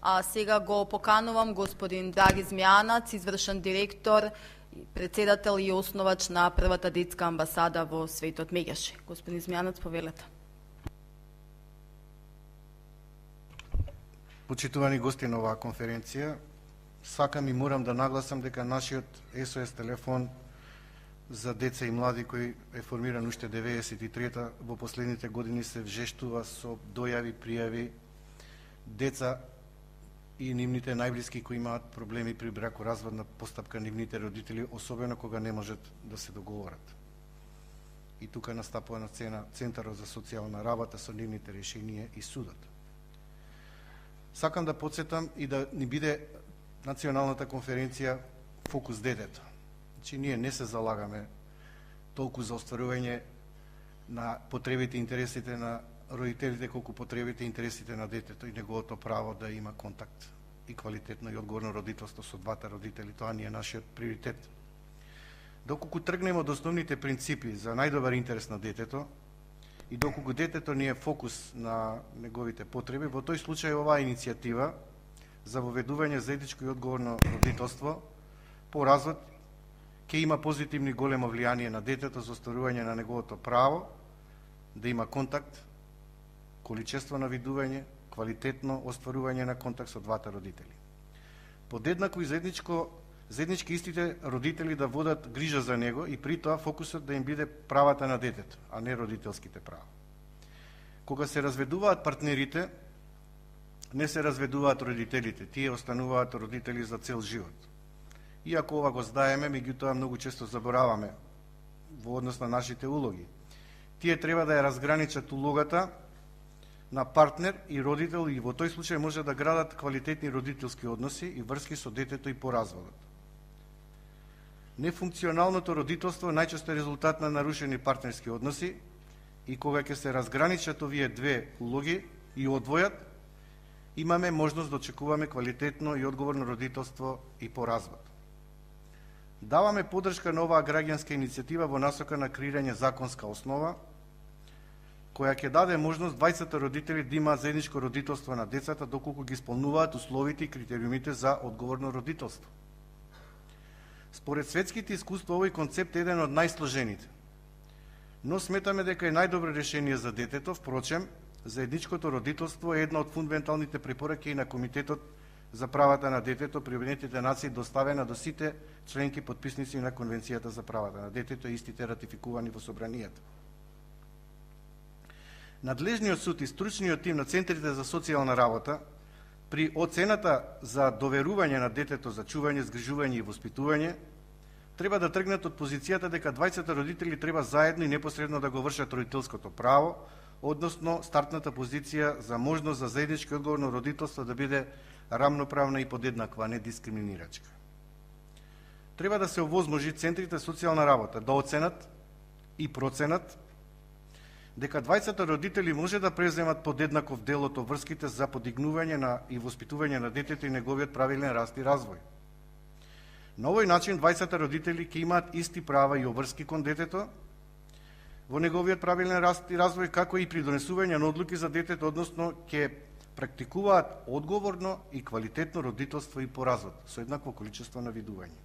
А сега го поканувам господин Драги Змјанац, извршен директор, председател и основач на првата детска амбасада во светот Меѓаши. Господин Змјанац, повелете. Почитувани гости на оваа конференција, сакам и морам да нагласам дека нашиот SOS телефон за деца и млади кој е формиран уште 93-та во последните години се вжештува со дојави, пријави деца и нивните најблиски кои имаат проблеми при бракоразводна постапка, нивните родители, особено кога не можат да се договорат. И тука настапува на сцена Центарот за социјална работа со нивните решенија и судот. Сакам да подсетам и да ни биде националната конференција фокус детето. Значи, ние не се залагаме толку за остварување на потребите и интересите на родителите, колку потребите и интересите на детето и неговото право да има контакт и квалитетно и одговорно родителство со двата родители. Тоа ни е нашиот приоритет. Доколку тргнеме од основните принципи за најдобар интерес на детето и доколку детето ни е фокус на неговите потреби, во тој случај оваа иницијатива за воведување заедничко и одговорно родителство по развод ќе има позитивни големо влијание на детето за остварување на неговото право да има контакт, количество на видување, квалитетно остварување на контакт со двата родители. Подеднакво и заеднички истите родители да водат грижа за него и при тоа фокусот да им биде правата на детето, а не родителските права. Кога се разведуваат партнерите, не се разведуваат родителите, тие остануваат родители за цел живот. Иако ова го знаеме, меѓутоа многу често забораваме во однос на нашите улоги. Тие треба да ја разграничат улогата на партнер и родител и во тој случај може да градат квалитетни родителски односи и врски со детето и по разводот. Нефункционалното родителство најчесто е резултат на нарушени партнерски односи и кога ќе се разграничат овие две улоги и одвојат, имаме можност да очекуваме квалитетно и одговорно родителство и по развод. Даваме поддршка на оваа граѓанска иницијатива во насока на креирање законска основа, која ќе даде можност двајцата родители да имаат заедничко родителство на децата доколку ги исполнуваат условите и критериумите за одговорно родителство. Според светските искуства, овој концепт е еден од најсложените, но сметаме дека е најдобро решение за детето. Впрочем, заедничкото родителство е една од фундаменталните препораки и на Комитетот за правата на детето при Обединетите нации, доставена до сите членки подписници на Конвенцијата за правата на детето и истите ратификувани во Собранијата. Надлежниот суд и стручниот тим на центрите за социјална работа при оцената за доверување на детето за чување, згрижување и воспитување треба да тргнат од позицијата дека двајцата родители треба заедно и непосредно да го вршат родителското право, односно стартната позиција за можност за заедничко одговорно родителство да биде рамноправна и подеднаква, не дискриминирачка. Треба да се овозможи центрите за социјална работа да оценат и проценат дека двајцата родители може да преземат подеднаков дел од врските за подигнување на и воспитување на детето и неговиот правилен раст и развој. На овој начин двајцата родители ќе имаат исти права и обврски кон детето во неговиот правилен раст и развој, како и при донесување на одлуки за детето, односно ќе практикуваат одговорно и квалитетно родителство и по развод со еднакво количество на видување.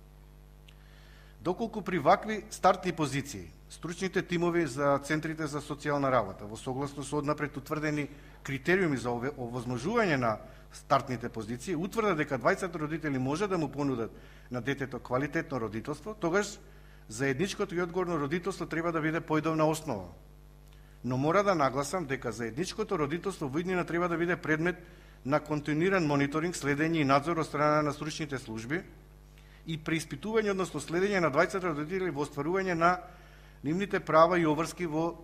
Доколку при вакви стартни позиции стручните тимови за центрите за социјална работа во согласност со однапред утврдени критериуми за овозможување на стартните позиции утврдат дека двајцата родители може да му понудат на детето квалитетно родителство, тогаш заедничкото и одговорно родителство треба да биде поидовна основа. Но мора да нагласам дека заедничкото родителство во иднина треба да биде предмет на континуиран мониторинг, следење и надзор од страна на стручните служби и преиспитување, односно следење на двајцата родители во остварување на нивните права и обврски во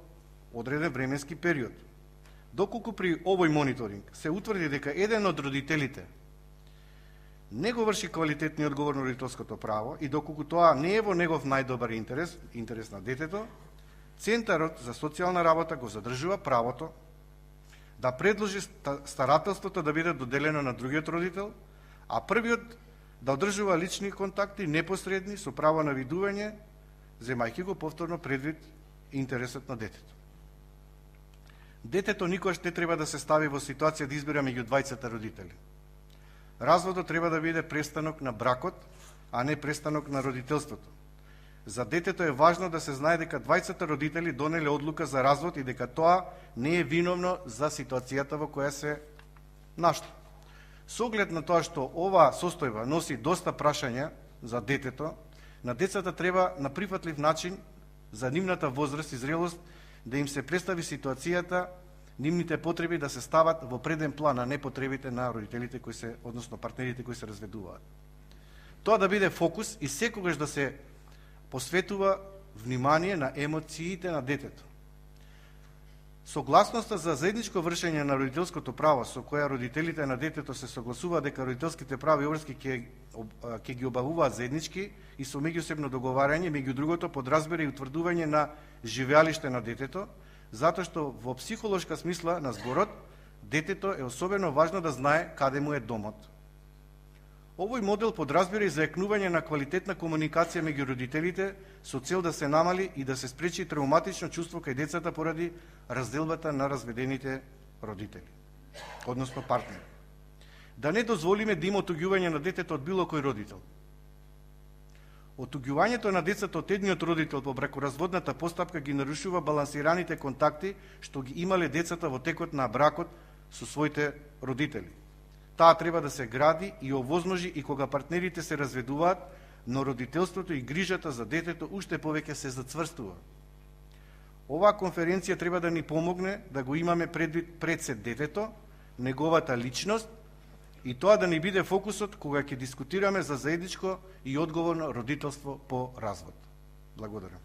одреден временски период. Доколку при овој мониторинг се утврди дека еден од родителите не го врши квалитетно и одговорно родителското право и доколку тоа не е во негов најдобар интерес на детето, Центарот за социјална работа го задржува правото да предложи старателството да биде доделено на другиот родител, а првиот да одржува лични контакти, непосредни, со право на видување, земајќи го повторно предвид интересот на детето. Детето никогаш не треба да се стави во ситуација да избира меѓу двајцата родители. Разводот треба да биде престанок на бракот, а не престанок на родителството. За детето е важно да се знае дека двајцата родители донеле одлука за развод и дека тоа не е виновно за ситуацијата во која се нашла. Со оглед на тоа што ова состојба носи доста прашања за детето, на децата треба на прифатлив начин за нивната возраст и зрелост да им се представи ситуацијата, нивните потреби да се стават во преден план, а не потребите на родителите кои се, односно партнерите кои се разведуваат. Тоа да биде фокус и секогаш да се посветува внимание на емоциите на детето. Согласноста за заедничко вршење на родителското право, со која родителите на детето се согласуваат дека родителските права и обврски ќе ги обавуваат заеднички и со меѓусебно договарање, меѓу другото подразбира и утврдување на живеалиште на детето, затоа што во психолошка смисла на зборот, детето е особено важно да знае каде му е домот. Овој модел подразбира и заекнување на квалитетна комуникација меѓу родителите со цел да се намали и да се спречи травматично чувство кај децата поради разделбата на разведените родители, односно партнери. Да не дозволиме да има отуѓување на детето од било кој родител. Отуѓувањето на децата од едниот родител по бракоразводната постапка ги нарушува балансираните контакти што ги имале децата во текот на бракот со своите родители. Таа треба да се гради и овозможи и кога партнерите се разведуваат, но родителството и грижата за детето уште повеќе се зацврстува. Оваа конференција треба да ни помогне да го имаме пред се детето, неговата личност и тоа да ни биде фокусот кога ќе дискутираме за заедничко и одговорно родителство по развод. Благодарам.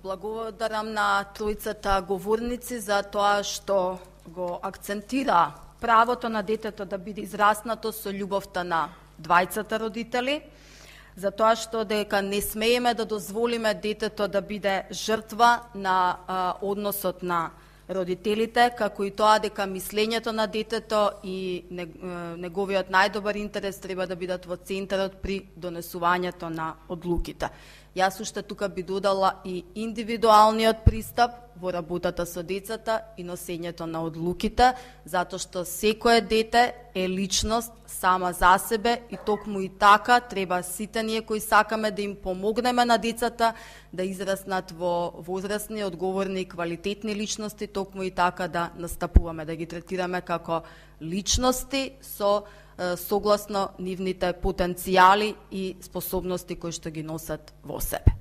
Благодарам на тројцата говорници за тоа што го акцентира правото на детето да биде израснато со љубовта на двајцата родители, за тоа што дека не смееме да дозволиме детето да биде жртва на односот на родителите, како и тоа дека мислењето на детето и неговиот најдобар интерес треба да бидат во центарот при донесувањето на одлуките. Јас уште тука би додала и индивидуалниот пристап во работата со децата и носењето на одлуките, затоа што секое дете е личност сама за себе и токму и така треба сите ние кои сакаме да им помогнеме на децата да израснат во возрастни, одговорни и квалитетни личности, токму и така да настапуваме, да ги третираме како личности со согласно нивните потенцијали и способности кои што ги носат во себе.